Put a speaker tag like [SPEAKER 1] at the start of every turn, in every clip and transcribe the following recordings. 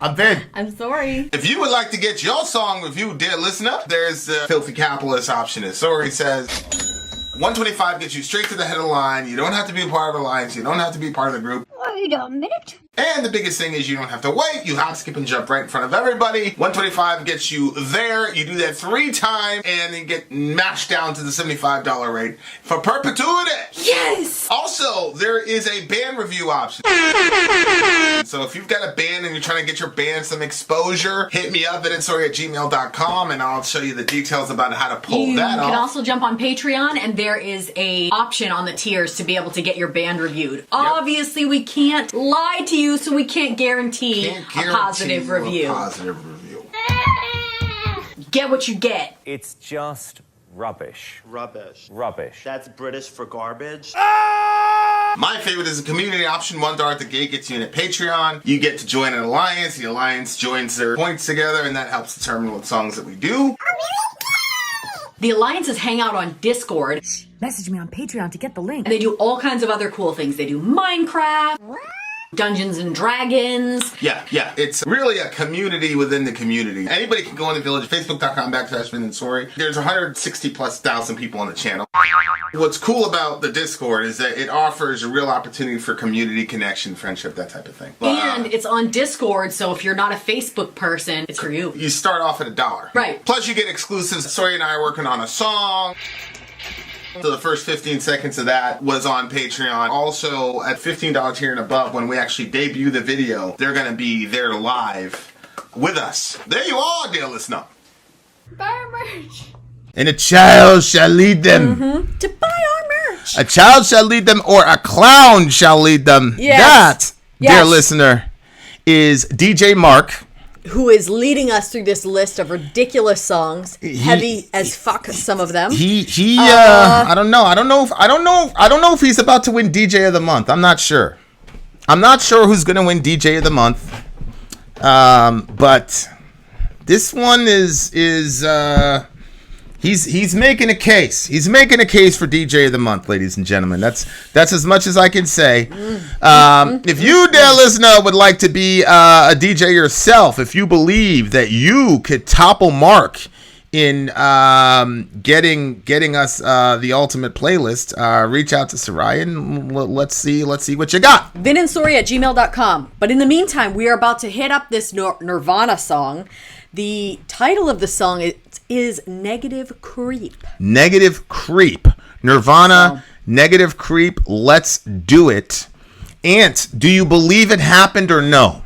[SPEAKER 1] I'm Vin.
[SPEAKER 2] I'm Sori.
[SPEAKER 1] If you would like to get your song reviewed, dear listener, there's the Filthy Capitalist option. As Sori says, 125 gets you straight to the head of the line. You don't have to be a part of the alliance. You don't have to be part of the group.
[SPEAKER 3] Wait a minute.
[SPEAKER 1] And the biggest thing is you don't have to wait. You hop, skip, and jump right in front of everybody. 125 gets you there. You do that 3 times, and then get mashed down to the $75 rate for perpetuity.
[SPEAKER 2] Yes!
[SPEAKER 1] Also, there is a band review option. So if you've got a band and you're trying to get your band some exposure, hit me up at villageXchange@gmail.com, and I'll show you the details about how to pull that off.
[SPEAKER 2] You can also jump on Patreon, and there is a option on the tiers to be able to get your band reviewed. Obviously, we can't lie to you, so we can't guarantee a positive review. Get what you get.
[SPEAKER 4] It's just rubbish.
[SPEAKER 5] Rubbish.
[SPEAKER 4] Rubbish.
[SPEAKER 5] That's British for garbage.
[SPEAKER 1] My favorite is the community option. $1 at the gate gets you in at Patreon. You get to join an alliance. The alliance joins their points together, and that helps determine what songs that we do.
[SPEAKER 2] The alliances hang out on Discord.
[SPEAKER 3] Message me on Patreon to get the link.
[SPEAKER 2] And they do all kinds of other cool things. They do Minecraft, Dungeons and Dragons.
[SPEAKER 1] Yeah. It's really a community within the community. Anybody can go on the village, facebook.com/Vin and Sori. There's 160,000+ people on the channel. What's cool about the Discord is that it offers a real opportunity for community connection, friendship, that type of thing.
[SPEAKER 2] And it's on Discord, so if you're not a Facebook person, it's for you.
[SPEAKER 1] You start off at $1.
[SPEAKER 2] Right.
[SPEAKER 1] Plus you get exclusives. Sori and I are working on a song. So the first 15 seconds of that was on Patreon. Also, at $15 tier and above, when we actually debut the video, they're going to be there live with us. There you are, dear listener.
[SPEAKER 2] Buy our merch.
[SPEAKER 1] And a child shall lead them.
[SPEAKER 2] To buy our merch.
[SPEAKER 1] A child shall lead them, or a clown shall lead them.
[SPEAKER 2] Yes.
[SPEAKER 1] That, dear listener, is DJ Mark,
[SPEAKER 6] who is leading us through this list of ridiculous songs, heavy as fuck, some of them.
[SPEAKER 1] I don't know if he's about to win DJ of the month. I'm not sure. I'm not sure who's going to win DJ of the month. But this one is he's making a case. He's making a case for DJ of the month, ladies and gentlemen. That's as much as I can say. If you, dear listener, would like to be a DJ yourself, if you believe that you could topple Mark in getting us the ultimate playlist, reach out to Soraya and let's see what you got.
[SPEAKER 6] VinandSori@gmail.com. But in the meantime, we are about to hit up this Nirvana song. The title of the song is Negative Creep.
[SPEAKER 1] Negative Creep. Nirvana, Negative Creep. Let's do it. Ant, do you believe it happened or no?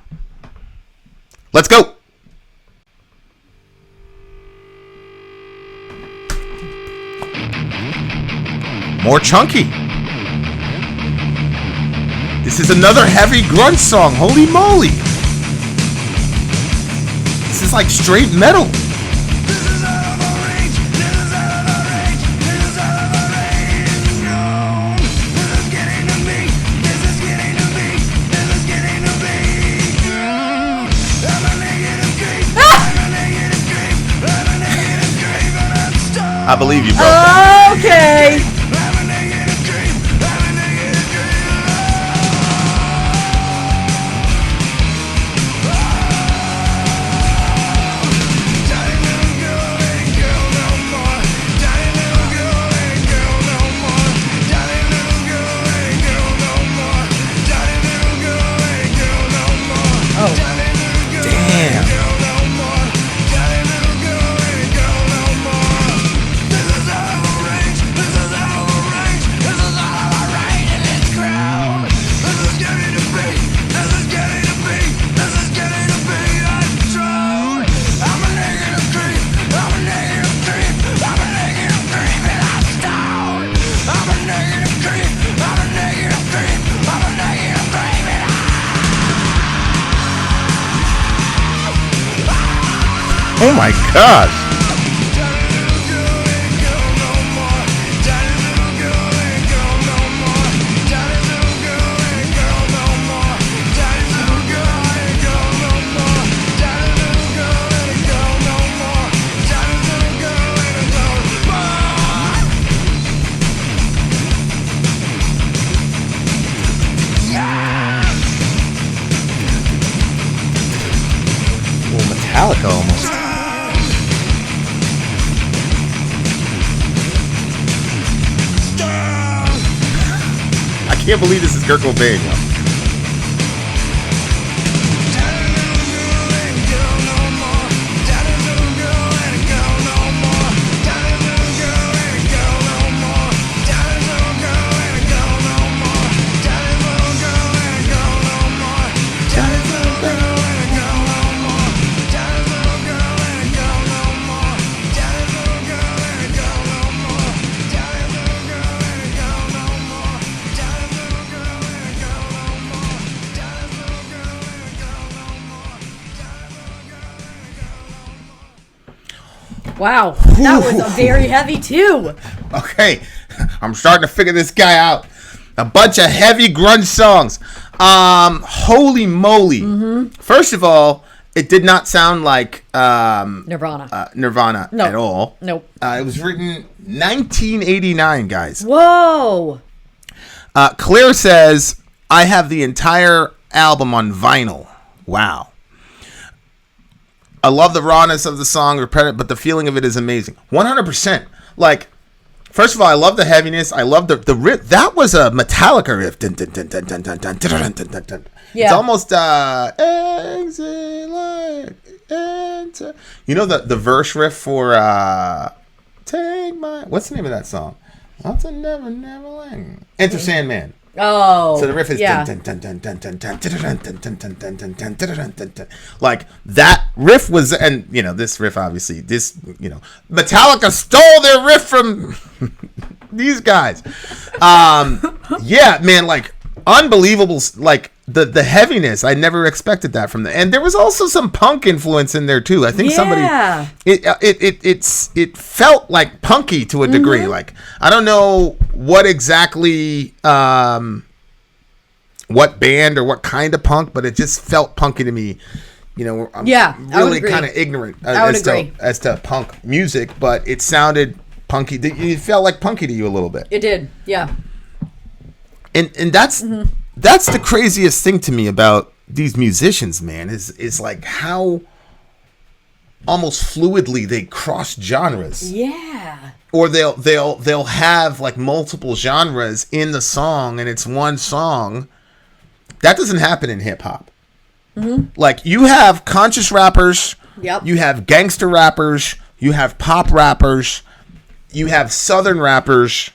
[SPEAKER 1] Let's go. More chunky. This is another heavy grunge song. Holy moly. This is like straight metal. I believe you, bro.
[SPEAKER 6] Okay.
[SPEAKER 1] Oh my gosh. Metallica almost. I can't believe this is Kurt Cobain.
[SPEAKER 6] Wow, that was very heavy too.
[SPEAKER 1] Okay, I'm starting to figure this guy out. A bunch of heavy grunge songs. Holy moly. First of all, it did not sound like
[SPEAKER 6] Nirvana.
[SPEAKER 1] Nirvana at all.
[SPEAKER 6] Nope.
[SPEAKER 1] It was written 1989, guys.
[SPEAKER 6] Whoa.
[SPEAKER 1] Claire says, I have the entire album on vinyl. Wow. I love the rawness of the song, but the feeling of it is amazing. 100%. Like, first of all, I love the heaviness. I love the riff. That was a Metallica riff.
[SPEAKER 6] Yeah.
[SPEAKER 1] It's almost you know the verse riff for Take My, what's the name of that song? Never Land. Enter Sandman.
[SPEAKER 6] Oh.
[SPEAKER 1] So the riff is like that riff was, and you know this riff obviously Metallica stole their riff from these guys. Yeah, man, like unbelievable, like the heaviness. I never expected that from them, and there was also some punk influence in there too. I think somebody it felt like punky to a degree. Like I don't know what exactly what band or what kind of punk, but it just felt punky to me. You know, I'm really kind of ignorant as to punk music, but it sounded punky. It felt like punky to you a little bit.
[SPEAKER 6] It did, yeah.
[SPEAKER 1] And that's the craziest thing to me about these musicians, man, is like how almost fluidly they cross genres.
[SPEAKER 6] Yeah.
[SPEAKER 1] Or they'll have like multiple genres in the song, and it's one song. That doesn't happen in hip hop. Like you have conscious rappers, you have gangster rappers, you have pop rappers, you have southern rappers.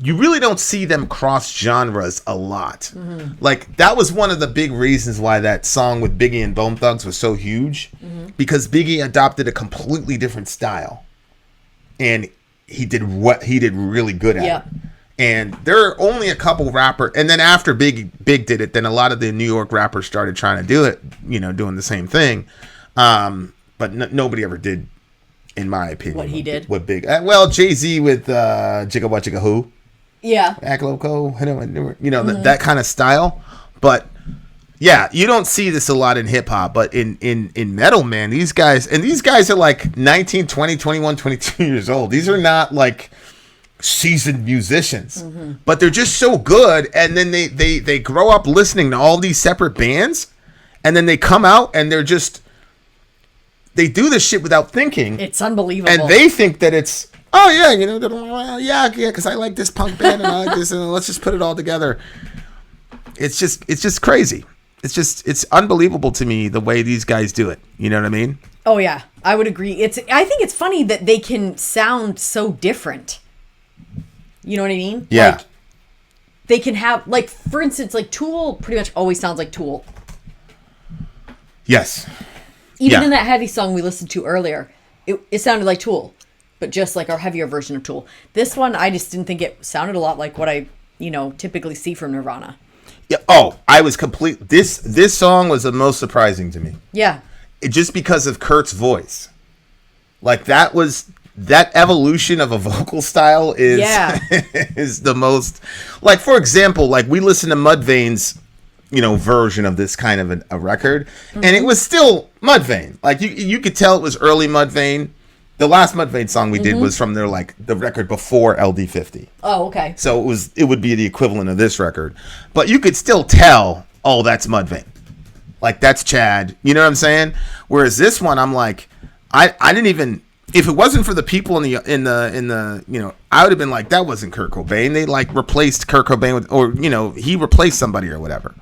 [SPEAKER 1] You really don't see them cross genres a lot. Like that was one of the big reasons why that song with Biggie and Bone Thugs was so huge, because Biggie adopted a completely different style, and he did what he did really good at. And there are only a couple rappers, and then after Big did it, then a lot of the New York rappers started trying to do it, doing the same thing. But nobody ever did, in my opinion,
[SPEAKER 6] what he did.
[SPEAKER 1] What Big? Well, Jay-Z with Jigga What Jigga Who.
[SPEAKER 6] Yeah.
[SPEAKER 1] Act Loco, that kind of style. But yeah, you don't see this a lot in hip hop, but in metal, man, these guys are like 19, 20, 21, 22 years old. These are not like seasoned musicians, but they're just so good. And then they grow up listening to all these separate bands, and then they come out and they do this shit without thinking.
[SPEAKER 6] It's unbelievable.
[SPEAKER 1] And they think that it's, oh yeah, because I like this punk band and I like this, and let's just put it all together. It's just crazy. It's unbelievable to me the way these guys do it. You know what I mean?
[SPEAKER 6] Oh yeah, I would agree. I think it's funny that they can sound so different. You know what I mean?
[SPEAKER 1] Yeah.
[SPEAKER 6] Like, they can have, like, for instance, like Tool pretty much always sounds like Tool.
[SPEAKER 1] Yes.
[SPEAKER 6] Even in that heavy song we listened to earlier, it sounded like Tool, but just like our heavier version of Tool. This one, I just didn't think it sounded a lot like what I, typically see from Nirvana.
[SPEAKER 1] Yeah. Oh, I was complete. This song was the most surprising to me.
[SPEAKER 6] Yeah.
[SPEAKER 1] Just because of Kurt's voice. Like that evolution of a vocal style is is the most, like, for example, like we listened to Mudvayne's version of this kind of a record, and it was still Mudvayne. Like you could tell it was early Mudvayne. The last Mudvayne song we did was from their the record before LD50.
[SPEAKER 6] Oh, okay.
[SPEAKER 1] So it would be the equivalent of this record, but you could still tell, oh, that's Mudvayne.
[SPEAKER 7] Like, that's Chad. You know what I'm saying? Whereas this one, I'm like, I didn't even, if it wasn't for the people in the you know, I would have been like, that wasn't Kurt Cobain. They like replaced Kurt Cobain with, or, you know, he replaced somebody or whatever.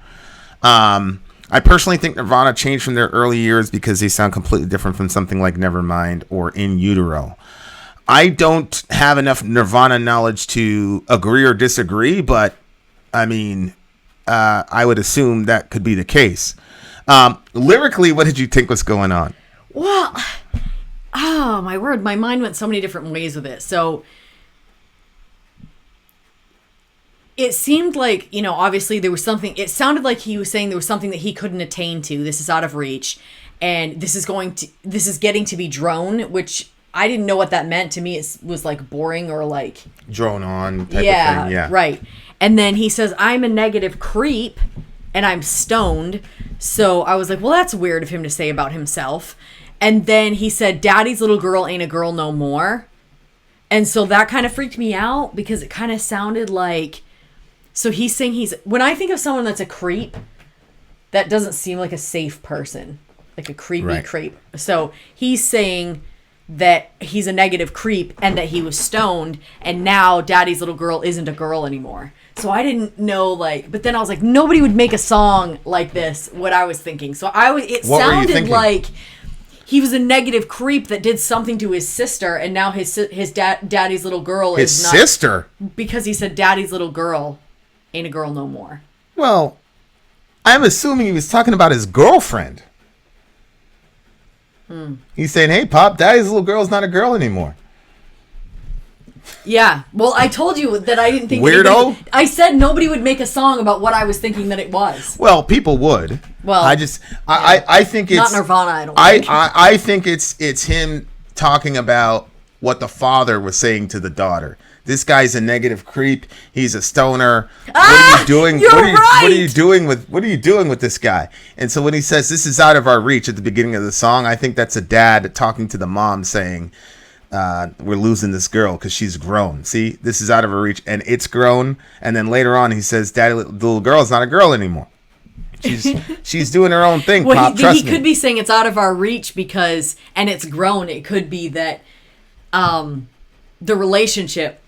[SPEAKER 7] I personally think Nirvana changed from their early years because they sound completely different from something like Nevermind or In Utero. I don't have enough Nirvana knowledge to agree or disagree, but I mean, I would assume that could be the case. Lyrically, what did you think was going on?
[SPEAKER 6] Well, oh my word, my mind went so many different ways with it. So it seemed like, you know, obviously there was something, it sounded like he was saying there was something that he couldn't attain to. This is out of reach. And this is getting to be drone, which I didn't know what that meant. To me, it was like boring or like
[SPEAKER 7] Drone on type of thing. Yeah.
[SPEAKER 6] Right. And then he says, I'm a negative creep and I'm stoned. So I was like, well, that's weird of him to say about himself. And then he said, Daddy's little girl ain't a girl no more. And so that kind of freaked me out because it kind of sounded like, so he's saying when I think of someone that's a creep, that doesn't seem like a safe person, like a creepy creep. So he's saying that he's a negative creep and that he was stoned and now Daddy's little girl isn't a girl anymore. So I didn't know, like, but then I was like, nobody would make a song like this, what I was thinking. So it sounded like he was a negative creep that did something to his sister and now his daddy's little girl is not. His
[SPEAKER 7] sister? Because
[SPEAKER 6] he said Daddy's little girl ain't a girl no more.
[SPEAKER 7] Well, I'm assuming he was talking about his girlfriend. He's saying, hey, Pop, Daddy's little girl's not a girl anymore.
[SPEAKER 6] Yeah. Well, I told you that I didn't think...
[SPEAKER 7] Weirdo?
[SPEAKER 6] I said nobody would make a song about what I was thinking that it was.
[SPEAKER 7] Well, people would. Well, I think it's...
[SPEAKER 6] Not Nirvana, I don't think.
[SPEAKER 7] I think it's him talking about what the father was saying to the daughter. This guy's a negative creep. He's a stoner. What are you doing?
[SPEAKER 6] What
[SPEAKER 7] are you doing with this guy? And so when he says this is out of our reach at the beginning of the song, I think that's a dad talking to the mom saying, we're losing this girl because she's grown. See, this is out of her reach and it's grown. And then later on he says, Daddy, the little girl is not a girl anymore. She's doing her own thing.
[SPEAKER 6] Well,
[SPEAKER 7] Pop,
[SPEAKER 6] he could be saying it's out of our reach because, and it's grown. It could be that the relationship,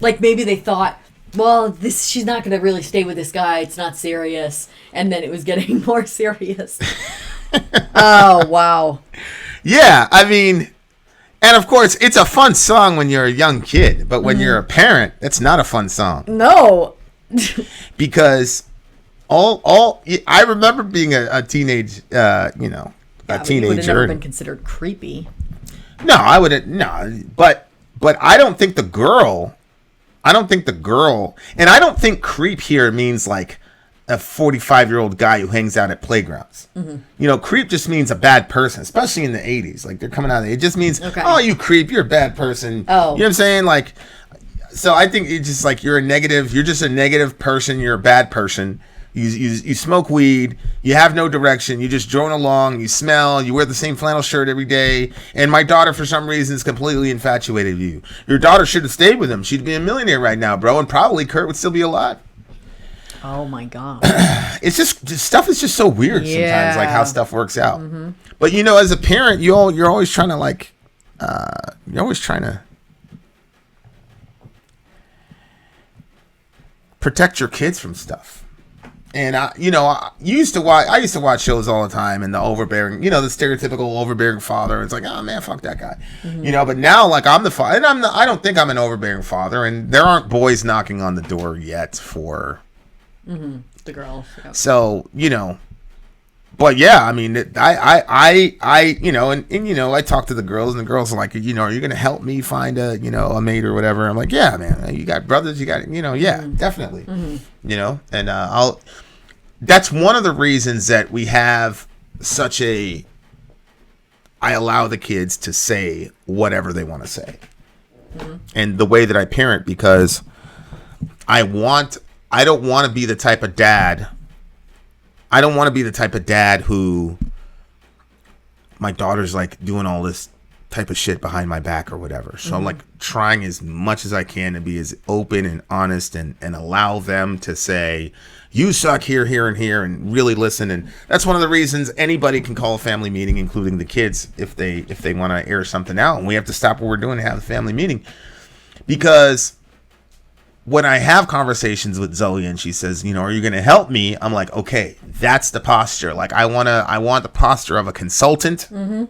[SPEAKER 6] like maybe they thought, well, she's not going to really stay with this guy. It's not serious. And then it was getting more serious. Oh, wow.
[SPEAKER 7] Yeah, I mean, and of course, it's a fun song when you're a young kid. But when you're a parent, that's not a fun song.
[SPEAKER 6] No.
[SPEAKER 7] Because I remember being a teenage, a teenager.
[SPEAKER 6] You would have never been considered creepy.
[SPEAKER 7] No, I wouldn't. No, but I don't think the girl, and I don't think creep here means like a 45-year-old guy who hangs out at playgrounds. Mm-hmm. You know, creep just means a bad person, especially in the 80s. Like they're coming out of it just means, oh, you creep, you're a bad person. Oh. You know what I'm saying? Like, so I think it's just like you're just a negative person, you're a bad person. You smoke weed, you have no direction, you just drone along, you smell, you wear the same flannel shirt every day, and my daughter for some reason is completely infatuated with you. Your daughter should have stayed with him. She'd be a millionaire right now, bro, and probably Kurt would still be alive.
[SPEAKER 6] Oh my God.
[SPEAKER 7] It's just stuff is just so weird sometimes, like how stuff works out. Mm-hmm. But you know, as a parent, you're always trying to protect your kids from stuff. And I used to watch shows all the time, and the overbearing, the stereotypical overbearing father. It's like, oh man, fuck that guy, But now, like, I'm the father, and I don't think I'm an overbearing father, and there aren't boys knocking on the door yet for
[SPEAKER 6] the girls. Yep.
[SPEAKER 7] So but yeah, I mean, I talk to the girls, and the girls are like, are you gonna help me find a mate or whatever? I'm like, yeah, man, you got brothers, you got, yeah, definitely, and that's one of the reasons that we have such I allow the kids to say whatever they want to say, and the way that I parent, because I don't want to be the type of dad. I don't want to be the type of dad who my daughter's like doing all this type of shit behind my back or whatever. So I'm like trying as much as I can to be as open and honest and allow them to say, you suck here, here, and here, and really listen. And that's one of the reasons anybody can call a family meeting, including the kids, if they want to air something out. And we have to stop what we're doing and have a family meeting. Because when I have conversations with Zoe and she says, are you going to help me? I'm like, okay, that's the posture. Like I want the posture of a consultant. Mm-hmm.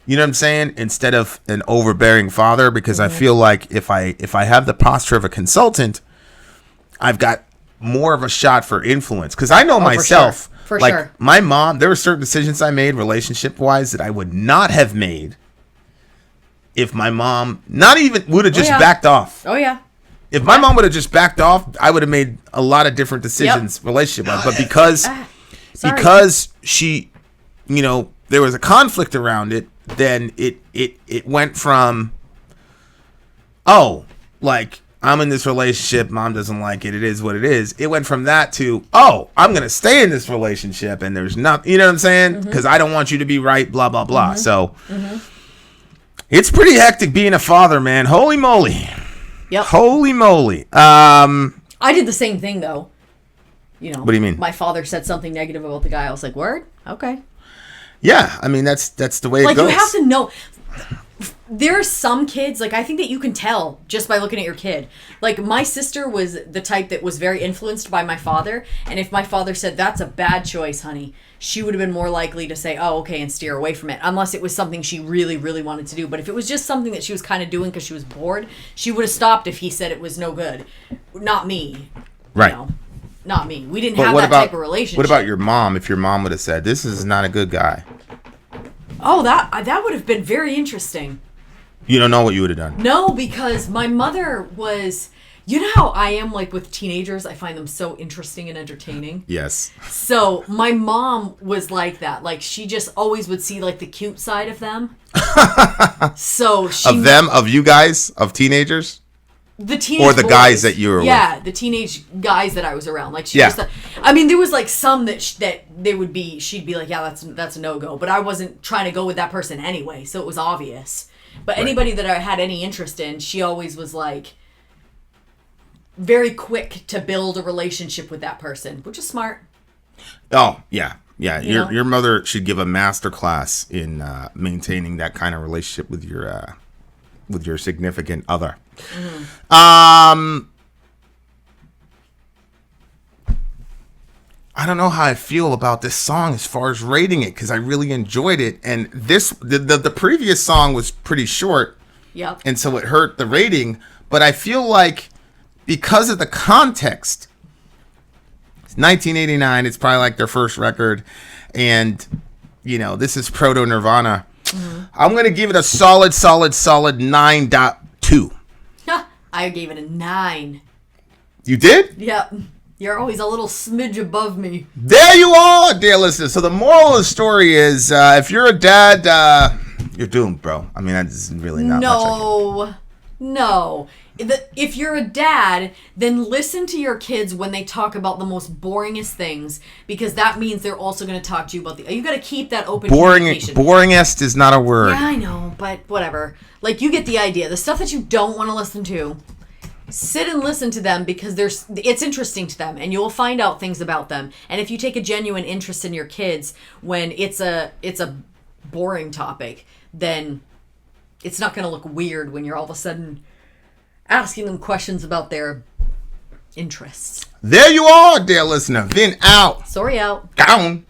[SPEAKER 7] You know what I'm saying? Instead of an overbearing father, because I feel like if I have the posture of a consultant, I've got more of a shot for influence. Because I know myself,
[SPEAKER 2] for
[SPEAKER 7] like
[SPEAKER 2] sure.
[SPEAKER 7] my mom, there were certain decisions I made relationship wise that I would not have made if my mom not even would have just backed off.
[SPEAKER 2] Oh yeah.
[SPEAKER 7] If my mom would have just backed off, I would have made a lot of different decisions relationship wise. But because she, there was a conflict around it, then it went from, like I'm in this relationship, mom doesn't like it, it is what it is. It went from that to, I'm going to stay in this relationship and there's nothing, you know what I'm saying? Because I don't want you to be right, blah, blah, blah. So it's pretty hectic being a father, man. Holy moly.
[SPEAKER 2] Yep.
[SPEAKER 7] Holy moly.
[SPEAKER 2] I did the same thing though.
[SPEAKER 7] What do you mean?
[SPEAKER 2] My father said something negative about the guy. I was like, word? Okay.
[SPEAKER 7] Yeah, I mean that's the way it goes.
[SPEAKER 2] Like you have to know. There are some kids, like I think that you can tell just by looking at your kid. Like my sister was the type that was very influenced by my father, and if my father said that's a bad choice, honey, she would have been more likely to say, "Oh, okay," and steer away from it, unless it was something she really, really wanted to do. But if it was just something that she was kind of doing because she was bored, she would have stopped if he said it was no good. Not me,
[SPEAKER 7] right?
[SPEAKER 2] Not me. We didn't have that type of relationship.
[SPEAKER 7] What about your mom? If your mom would have said, "This is not a good guy,"
[SPEAKER 2] oh, that would have been very interesting.
[SPEAKER 7] You don't know what you would have done.
[SPEAKER 2] No, because my mother was. You know how I am like with teenagers? I find them so interesting and entertaining.
[SPEAKER 7] Yes.
[SPEAKER 2] So my mom was like that. Like she just always would see like the cute side of them. So she
[SPEAKER 7] of you guys, of teenagers.
[SPEAKER 2] The teenage
[SPEAKER 7] or the
[SPEAKER 2] boys.
[SPEAKER 7] Guys that you were with.
[SPEAKER 2] Yeah, the teenage guys that I was around. Like she was. I mean, there was like some that they would be. She'd be like, yeah, that's a no go. But I wasn't trying to go with that person anyway, so it was obvious. But anybody that I had any interest in, she always was like very quick to build a relationship with that person, which is smart.
[SPEAKER 7] Oh yeah. Your mother should give a master class in maintaining that kind of relationship with your significant other. Mm-hmm. I don't know how I feel about this song as far as rating it, because I really enjoyed it, and the previous song was pretty short.
[SPEAKER 2] Yep.
[SPEAKER 7] And so it hurt the rating, but I feel like because of the context, it's 1989, it's probably like their first record, and this is proto Nirvana. Mm-hmm. I'm going to give it a solid 9.2.
[SPEAKER 2] I gave it a 9.
[SPEAKER 7] You did?
[SPEAKER 2] Yep. You're always a little smidge above me.
[SPEAKER 7] There you are, dear listeners. So the moral of the story is, if you're a dad, you're doomed, bro. I mean, that's really not much.
[SPEAKER 2] No. If you're a dad, then listen to your kids when they talk about the most boringest things, because that means they're also going to talk to you about you got to keep that open communication.
[SPEAKER 7] Boringest is not a word.
[SPEAKER 2] Yeah, I know, but whatever. Like, you get the idea. The stuff that you don't want to listen to, sit and listen to them, because it's interesting to them, and you'll find out things about them. And if you take a genuine interest in your kids when it's a boring topic, then it's not going to look weird when you're all of a sudden asking them questions about their interests.
[SPEAKER 7] There you are, dear listener. Vin out.
[SPEAKER 2] Sori out.
[SPEAKER 7] Down.